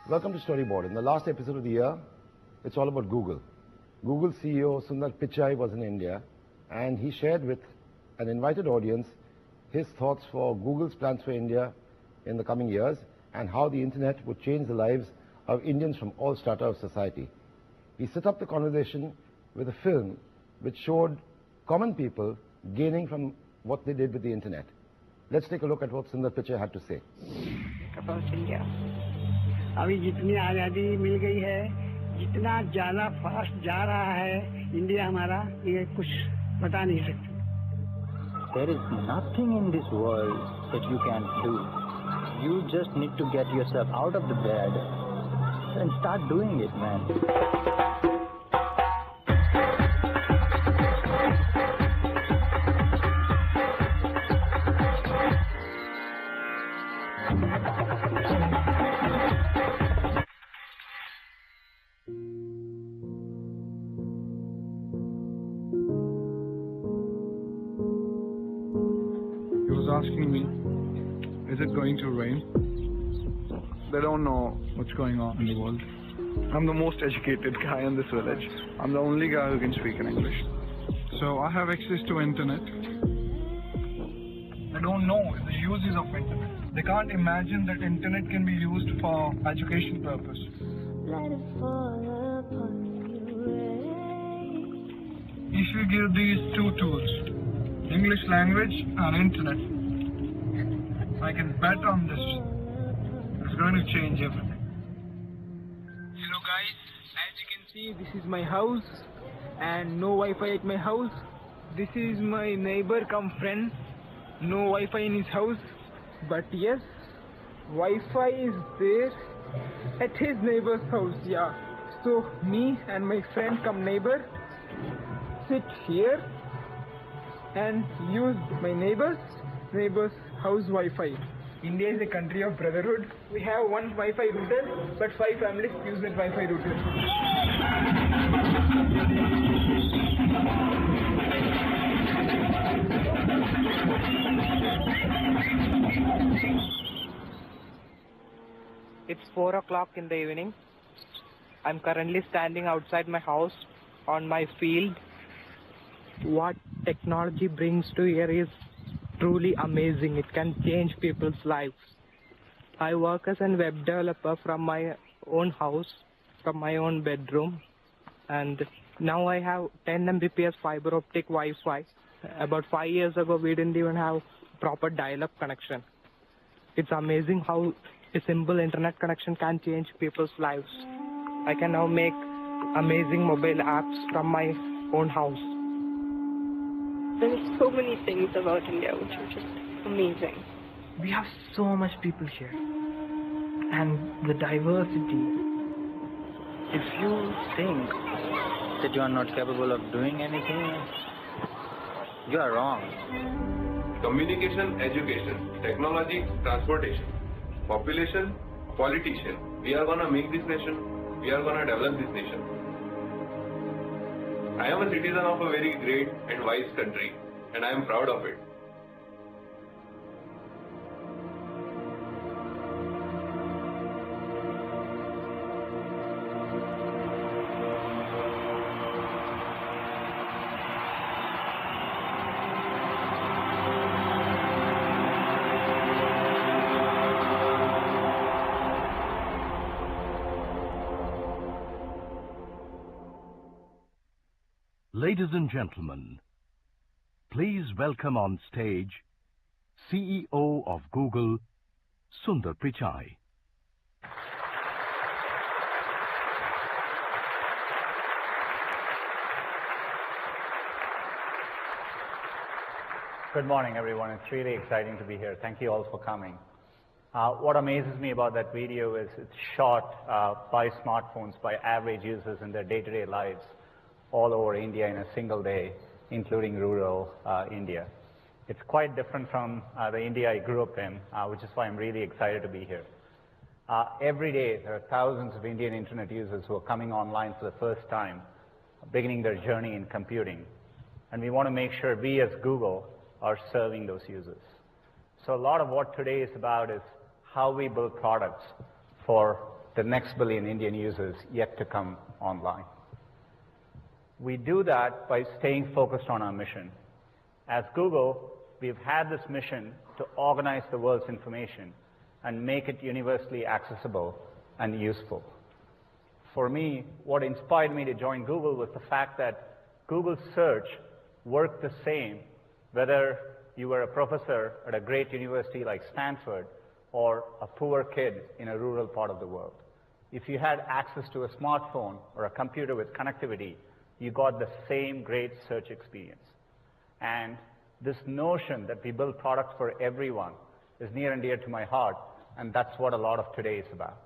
Welcome to Storyboard. In the last episode of the year, it's all about Google. Google CEO Sundar Pichai was in India, and he shared with an invited audience his thoughts for Google's plans for India in the coming years and how the internet would change the lives of Indians from all strata of society. He set up the conversation with a film which showed common people gaining from what they did with the internet. Let's take a look at what Sundar Pichai had to say. About India. अभी जितनी आज़ादी मिल गई है, जितना ज़्यादा fast जा रहा है इंडिया हमारा, ये कुछ बता नहीं सकते. There is nothing in this world that you can do. You just need to get yourself out of the bed and start doing it, man. He was asking me, is it going to rain? They don't know what's going on in the world. I'm the most educated guy in this village. I'm the only guy who can speak in English. So I have access to internet. They don't know the uses of internet. They can't imagine that internet can be used for education purpose. Let it fall upon You should give these two tools, English language and internet. I can bet on this. It's going to change everything. Hello guys, as you can see, this is my house and no Wi-Fi at my house. This is my neighbor come friend, no Wi-Fi in his house, but yes, Wi-Fi is there at his neighbor's house, yeah. So me and my friend come neighbor sit here and use my neighbor's house Wi-Fi. India is a country of brotherhood. We have one Wi-Fi router, but 5 families use that Wi-Fi router. It's 4 o'clock in the evening. I'm currently standing outside my house on my field. What technology brings to here is truly amazing. It can change people's lives. I work as a web developer from my own house, from my own bedroom, and now I have 10 Mbps fiber optic Wi-Fi. About 5 years ago, we didn't even have proper dial-up connection. It's amazing how a simple internet connection can change people's lives. I can now make amazing mobile apps from my own house. There's so many things about India which are just amazing. We have so much people here, and the diversity. If you think that you are not capable of doing anything, you are wrong. Communication, education, technology, transportation, population, politician. We are gonna make this nation. We are gonna develop this nation. I am a citizen of a very great and wise country, and I am proud of it. Ladies and gentlemen, please welcome on stage CEO of Google, Sundar Pichai. Good morning, everyone. It's really exciting to be here. Thank you all for coming. What amazes me about that video is it's shot by smartphones by average users in their day-to-day lives all over India in a single day, including rural India. It's quite different from the India I grew up in, which is why I'm really excited to be here. Every day, there are thousands of Indian internet users who are coming online for the first time, beginning their journey in computing. And we want to make sure we as Google are serving those users. So a lot of what today is about is how we build products for the next billion Indian users yet to come online. We do that by staying focused on our mission. As Google, we've had this mission to organize the world's information and make it universally accessible and useful. For me, what inspired me to join Google was the fact that Google search worked the same whether you were a professor at a great university like Stanford or a poor kid in a rural part of the world. If you had access to a smartphone or a computer with connectivity, you got the same great search experience. And this notion that we build products for everyone is near and dear to my heart, and that's what a lot of today is about.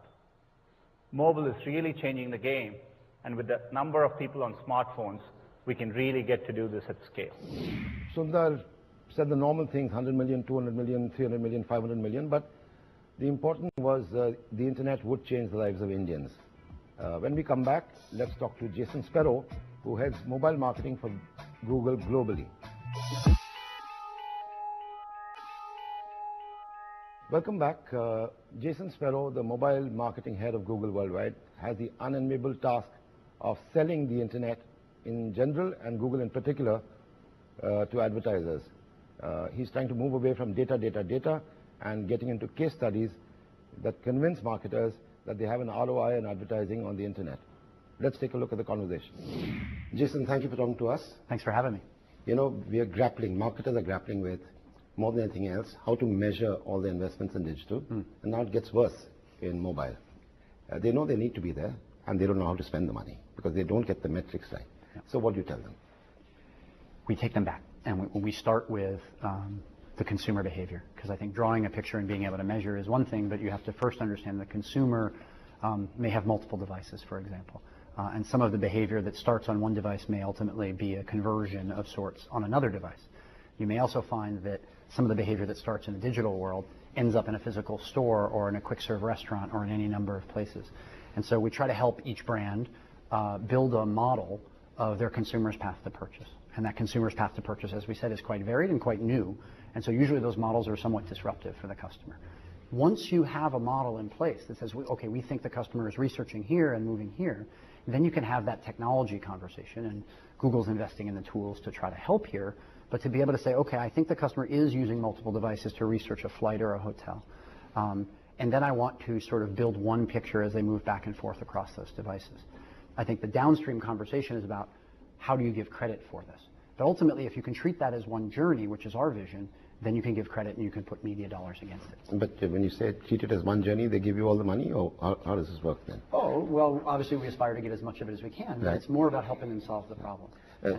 Mobile is really changing the game, and with the number of people on smartphones, we can really get to do this at scale. Sundar said the normal things, 100 million, 200 million, 300 million, 500 million, but the important was the internet would change the lives of Indians. When we come back, let's talk to Jason Sparrow, who heads mobile marketing for Google globally. Welcome back. Jason Sparrow, the mobile marketing head of Google Worldwide, has the unenviable task of selling the internet in general and Google in particular to advertisers. He's trying to move away from data and getting into case studies that convince marketers that they have an ROI in advertising on the internet. Let's take a look at the conversation. Jason, thank you for talking to us. Thanks for having me. You know, marketers are grappling with, more than anything else, how to measure all the investments in digital. And now it gets worse in mobile. They know they need to be there, and they don't know how to spend the money because they don't get the metrics right. Yeah. So what do you tell them? We take them back, and we start with the consumer behavior, because I think drawing a picture and being able to measure is one thing, but you have to first understand the consumer may have multiple devices, for example. And some of the behavior that starts on one device may ultimately be a conversion of sorts on another device. You may also find that some of the behavior that starts in the digital world ends up in a physical store or in a quick serve restaurant or in any number of places. And so we try to help each brand build a model of their consumer's path to purchase. And that consumer's path to purchase, as we said, is quite varied and quite new. And so usually those models are somewhat disruptive for the customer. Once you have a model in place that says, okay, we think the customer is researching here and moving here, then you can have that technology conversation. And Google's investing in the tools to try to help here. But to be able to say, okay, I think the customer is using multiple devices to research a flight or a hotel. And then I want to sort of build one picture as they move back and forth across those devices. I think the downstream conversation is about how do you give credit for this. But ultimately, if you can treat that as one journey, which is our vision, then you can give credit and you can put media dollars against it. But when you say treat it as one journey, they give you all the money, or how does this work then? Oh, well, obviously we aspire to get as much of it as we can, but it's more about helping them solve the problem.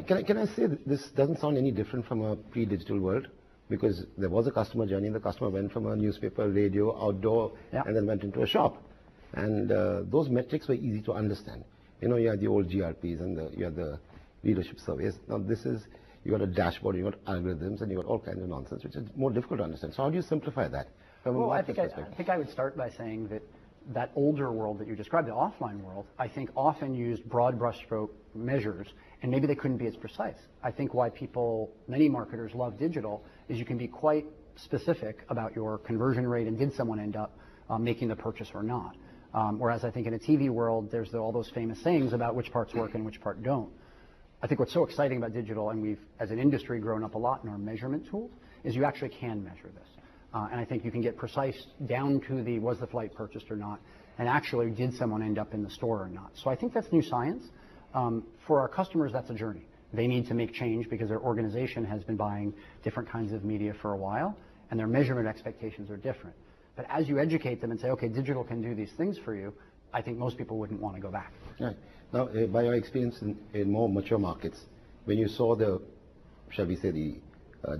Can I say that this doesn't sound any different from a pre-digital world? Because there was a customer journey, and the customer went from a newspaper, radio, outdoor, and then went into a shop. And those metrics were easy to understand. You know, you had the old GRPs and you had the leadership surveys. Now this is, you got a dashboard, you got algorithms, and you got all kinds of nonsense, which is more difficult to understand. So how do you simplify that? Well, I think I would start by saying that older world that you described, the offline world, I think often used broad brushstroke measures, and maybe they couldn't be as precise. I think why many marketers love digital is you can be quite specific about your conversion rate and did someone end up making the purchase or not. Whereas I think in a TV world, there's all those famous sayings about which parts work and which part don't. I think what's so exciting about digital, and we've, as an industry, grown up a lot in our measurement tools, is you actually can measure this. And I think you can get precise down to the was the flight purchased or not, and actually did someone end up in the store or not. So I think that's new science. For our customers, that's a journey. They need to make change because their organization has been buying different kinds of media for a while, and their measurement expectations are different. But as you educate them and say, okay, digital can do these things for you, I think most people wouldn't want to go back. Right. Now, by your experience in more mature markets, when you saw the, shall we say, the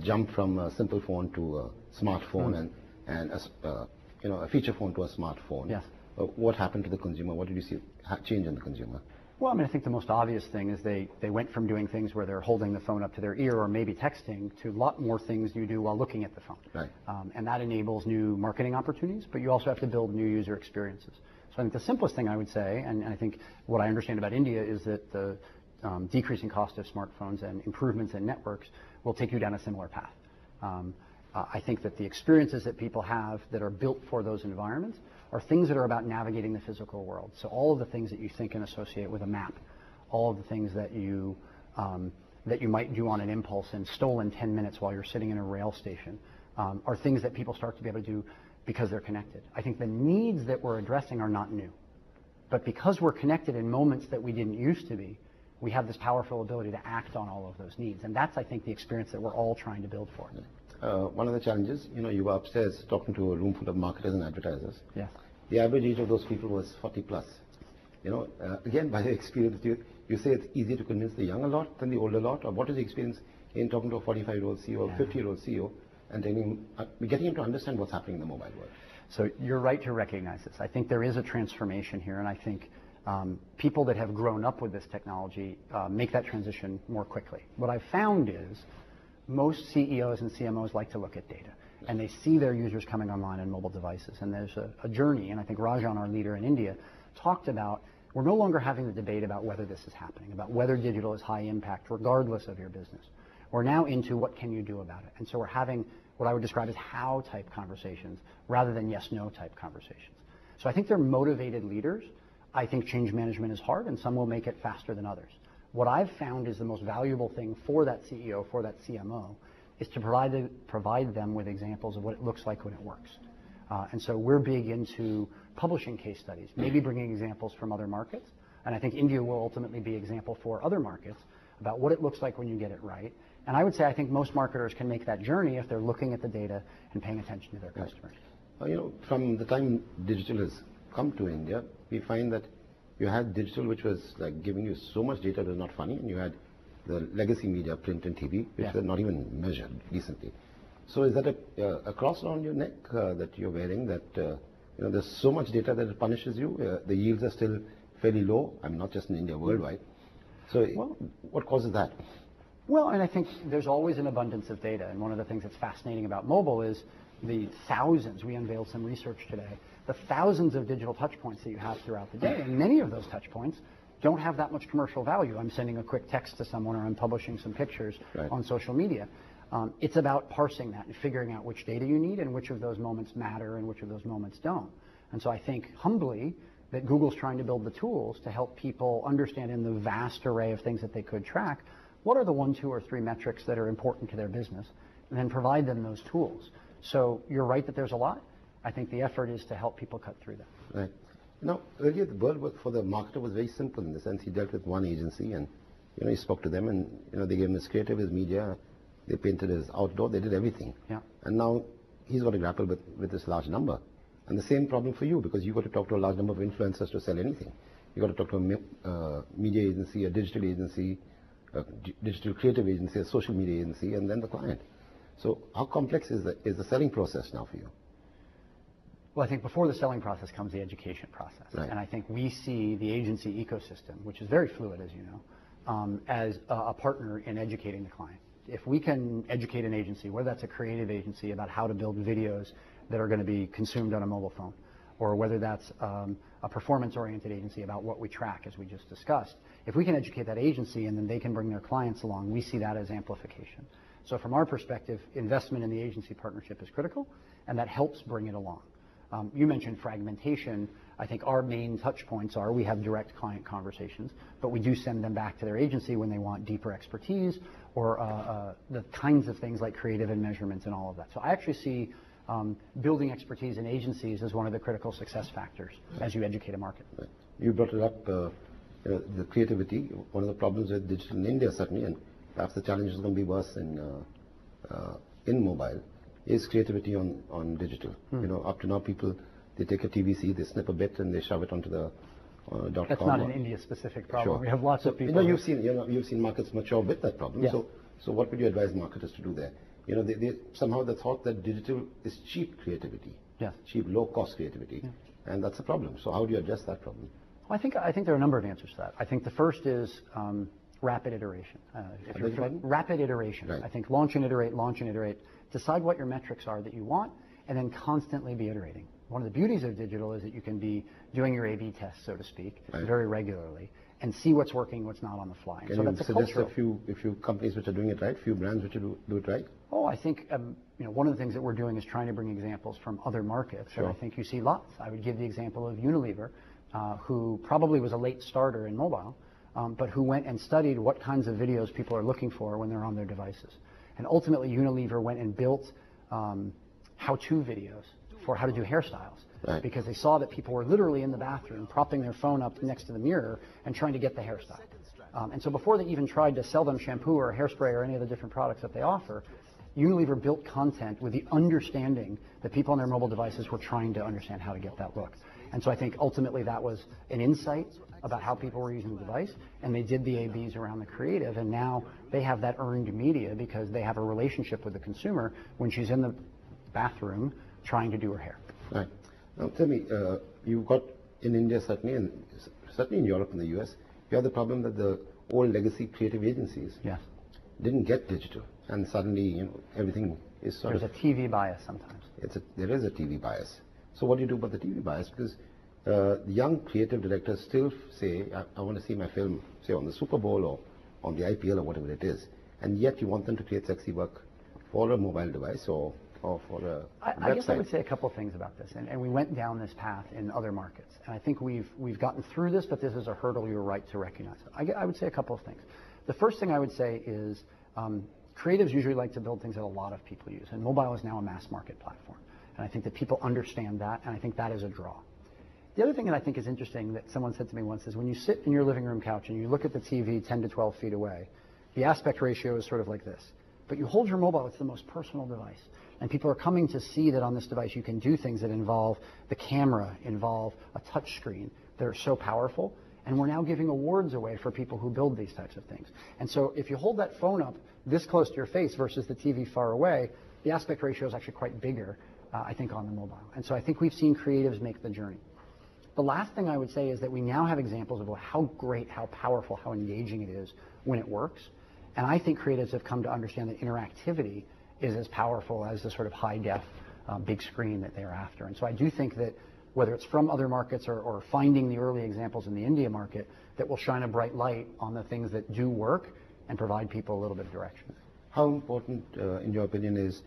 jump from a simple phone to a smartphone and a feature phone to a smartphone, yes. What happened to the consumer? What did you see change in the consumer? Well, I mean, I think the most obvious thing is they went from doing things where they're holding the phone up to their ear or maybe texting to a lot more things you do while looking at the phone. Right. And that enables new marketing opportunities, but you also have to build new user experiences. So I think the simplest thing I would say, and I think what I understand about India is that the decreasing cost of smartphones and improvements in networks will take you down a similar path. I think that the experiences that people have that are built for those environments are things that are about navigating the physical world. So all of the things that you think and associate with a map, all of the things that you might do on an impulse and stolen 10 minutes while you're sitting in a rail station, are things that people start to be able to do because they're connected. I think the needs that we're addressing are not new. But because we're connected in moments that we didn't used to be, we have this powerful ability to act on all of those needs. And that's, I think, the experience that we're all trying to build for. One of the challenges, you were upstairs talking to a room full of marketers and advertisers. Yes. The average age of those people was 40 plus. Again, by experience, you say it's easier to convince the younger lot than the older lot, or what is the experience in talking to a 45-year-old CEO or 50-year-old CEO and telling him, getting him to understand what's happening in the mobile world? So you're right to recognize this. I think there is a transformation here, and I think people that have grown up with this technology make that transition more quickly. What I've found is most CEOs and CMOs like to look at data, and they see their users coming online on mobile devices, and there's a journey, and I think Rajan, our leader in India, talked about we're no longer having the debate about whether this is happening, about whether digital is high impact regardless of your business. We're now into what can you do about it, and so we're having what I would describe as how type conversations rather than yes no type conversations. So I think they're motivated leaders. I think change management is hard, and some will make it faster than others. What I've found is the most valuable thing for that CEO, for that CMO, is to provide them with examples of what it looks like when it works. And so we're big into publishing case studies, maybe bringing examples from other markets. And I think India will ultimately be an example for other markets about what it looks like when you get it right. And I would say I think most marketers can make that journey if they're looking at the data and paying attention to their customers. From the time digital has come to India, we find that you had digital, which was like giving you so much data that was not funny, and you had the legacy media, print and TV, which were not even measured decently. So is that a cross around your neck that you're wearing, that there's so much data that it punishes you? The yields are still fairly low. I mean, not just in India, worldwide. So what causes that? Well, and I think there's always an abundance of data. And one of the things that's fascinating about mobile is the thousands, we unveiled some research today, the thousands of digital touch points that you have throughout the day. And many of those touch points don't have that much commercial value. I'm sending a quick text to someone, or I'm publishing some pictures on social media. It's about parsing that and figuring out which data you need and which of those moments matter and which of those moments don't. And so I think humbly that Google's trying to build the tools to help people understand in the vast array of things that they could track, what are the 1, 2, or 3 metrics that are important to their business, and then provide them those tools. So you're right that there's a lot. I think the effort is to help people cut through that. Right. Now, earlier the world for the marketer was very simple in the sense he dealt with one agency, and he spoke to them, and they gave him his creative, his media, they painted his outdoor, they did everything. Yeah. And now he's got to grapple with this large number. And the same problem for you, because you've got to talk to a large number of influencers to sell anything. You've got to talk to a media agency, a digital agency, a digital creative agency, a social media agency, and then the client. So how complex is the selling process now for you? Well, I think before the selling process comes the education process. Right. And I think we see the agency ecosystem, which is very fluid, as you know, as a partner in educating the client. If we can educate an agency, whether that's a creative agency about how to build videos that are going to be consumed on a mobile phone, or whether that's a performance-oriented agency about what we track, as we just discussed, if we can educate that agency and then they can bring their clients along, we see that as amplification. So from our perspective, investment in the agency partnership is critical, and that helps bring it along. You mentioned fragmentation. I think our main touch points are we have direct client conversations, but we do send them back to their agency when they want deeper expertise or the kinds of things like creative and measurements and all of that. So I actually see building expertise in agencies as one of the critical success factors as you educate a market. Right. You brought it up, the creativity. One of the problems with digital in India, certainly, and perhaps the challenge is going to be worse in mobile, is creativity on digital. Up to now, people, they take a TVC, they snip a bit, and they shove it onto the .com. That's not an India-specific problem. Sure. We have lots of people. You've seen markets mature with that problem. Yeah. So what would you advise marketers to do there? Somehow the thought that digital is cheap creativity, cheap, low-cost creativity, and that's a problem. So how do you address that problem? Well, I think there are a number of answers to that. I think the first is rapid iteration. Rapid iteration. Right. I think launch and iterate, decide what your metrics are that you want, and then constantly be iterating. One of the beauties of digital is that you can be doing your A/B tests, so to speak, very regularly, and see what's working, what's not on the fly. Can you suggest a few companies which are doing it right, few brands which do it right? Oh, I think one of the things that we're doing is trying to bring examples from other markets, and I think you see lots. I would give the example of Unilever, who probably was a late starter in mobile, but who went and studied what kinds of videos people are looking for when they're on their devices. And ultimately, Unilever went and built how-to videos for how to do hairstyles, because they saw that people were literally in the bathroom propping their phone up next to the mirror and trying to get the hairstyle. And so before they even tried to sell them shampoo or hairspray or any of the different products that they offer, Unilever built content with the understanding that people on their mobile devices were trying to understand how to get that look. And so I think ultimately that was an insight about how people were using the device, and they did the A/Bs around the creative, and now they have that earned media because they have a relationship with the consumer when she's in the bathroom trying to do her hair. Right. Now tell me, you've got in India certainly, and certainly in Europe and the US, you have the problem that the old legacy creative agencies didn't get digital, and suddenly everything is There's a TV bias sometimes. There is a TV bias. So what do you do about the TV bias? Because the young creative directors still say, I want to see my film, say, on the Super Bowl or on the IPL or whatever it is, and yet you want them to create sexy work for a mobile device or for a I guess I would say a couple of things about this, and we went down this path in other markets, and I think we've gotten through this, but this is a hurdle you're right to recognize. I would say a couple of things. The first thing I would say is creatives usually like to build things that a lot of people use, and mobile is now a mass market platform, and I think that people understand that, and I think that is a draw. The other thing that I think is interesting that someone said to me once is when you sit in your living room couch and you look at the TV 10 to 12 feet away, the aspect ratio is sort of like this. But you hold your mobile, it's the most personal device. And people are coming to see that on this device you can do things that involve the camera, involve a touch screen. They're so powerful. And we're now giving awards away for people who build these types of things. And so if you hold that phone up this close to your face versus the TV far away, the aspect ratio is actually quite bigger, I think, on the mobile. And so I think we've seen creatives make the journey. The last thing I would say is that we now have examples of how great, how powerful, how engaging it is when it works. And I think creatives have come to understand that interactivity is as powerful as the sort of high-def big screen that they're after. And so I do think that whether it's from other markets or finding the early examples in the India market, that will shine a bright light on the things that do work and provide people a little bit of direction. How important, in your opinion, is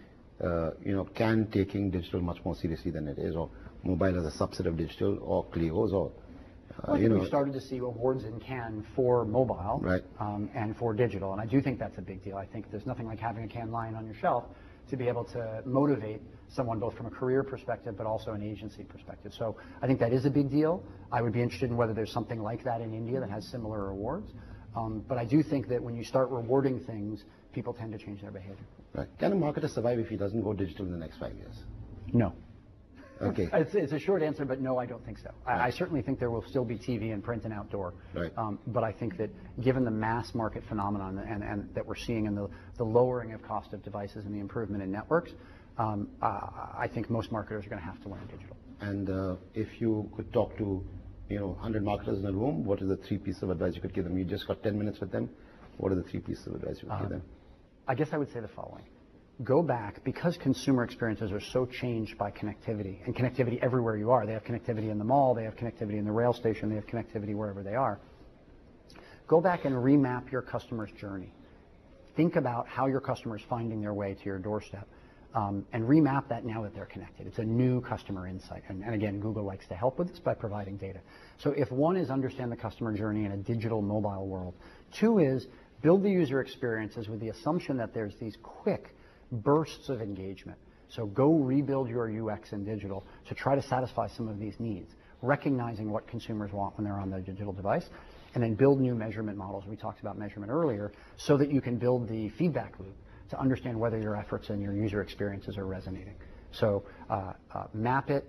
Cannes taking digital much more seriously than it is, or mobile as a subset of digital, or Clio's, or we've started to see awards in Cannes for mobile and for digital, and I do think that's a big deal. I think there's nothing like having a Cannes Lion on your shelf to be able to motivate someone both from a career perspective but also an agency perspective. So I think that is a big deal. I would be interested in whether there's something like that in India that has similar awards. But I do think that when you start rewarding things, people tend to change their behavior. Right. Can a marketer survive if he doesn't go digital in the next 5 years? No. Okay. It's a short answer, but no, I don't think so. I certainly think there will still be TV and print and outdoor. Right. But I think that given the mass market phenomenon and that we're seeing in the lowering of cost of devices and the improvement in networks, I think most marketers are going to have to learn digital. And if you could talk to 100 marketers in a room, what are the 3 pieces of advice you could give them? You just got 10 minutes with them. What are the 3 pieces of advice you would give them? I guess I would say the following. Go back, because consumer experiences are so changed by connectivity, and connectivity everywhere you are. They have connectivity in the mall, they have connectivity in the rail station, they have connectivity wherever they are. Go back and remap your customer's journey. Think about how your customer is finding their way to your doorstep, and remap that now that they're connected. It's a new customer insight. And again, Google likes to help with this by providing data. So if one is understand the customer journey in a digital mobile world, 2 is build the user experiences with the assumption that there's these quick bursts of engagement. So go rebuild your UX in digital to try to satisfy some of these needs, recognizing what consumers want when they're on their digital device, and then build new measurement models. We talked about measurement earlier, so that you can build the feedback loop to understand whether your efforts and your user experiences are resonating. So map it,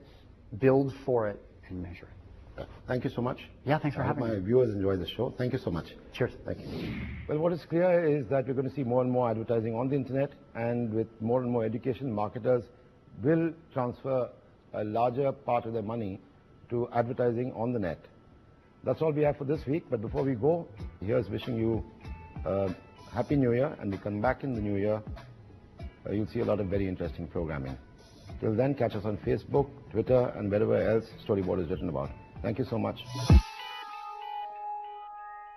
build for it, and measure it. Thank you so much. Yeah, thanks for having me. My viewers enjoy the show. Thank you so much. Cheers. Thank you. Well, what is clear is that we're going to see more and more advertising on the internet, and with more and more education, marketers will transfer a larger part of their money to advertising on the net. That's all we have for this week, but before we go, here's wishing you a Happy New Year, and we come back in the New Year. You'll see a lot of very interesting programming. Till then, catch us on Facebook, Twitter, and wherever else Storyboard is written about. Thank you so much.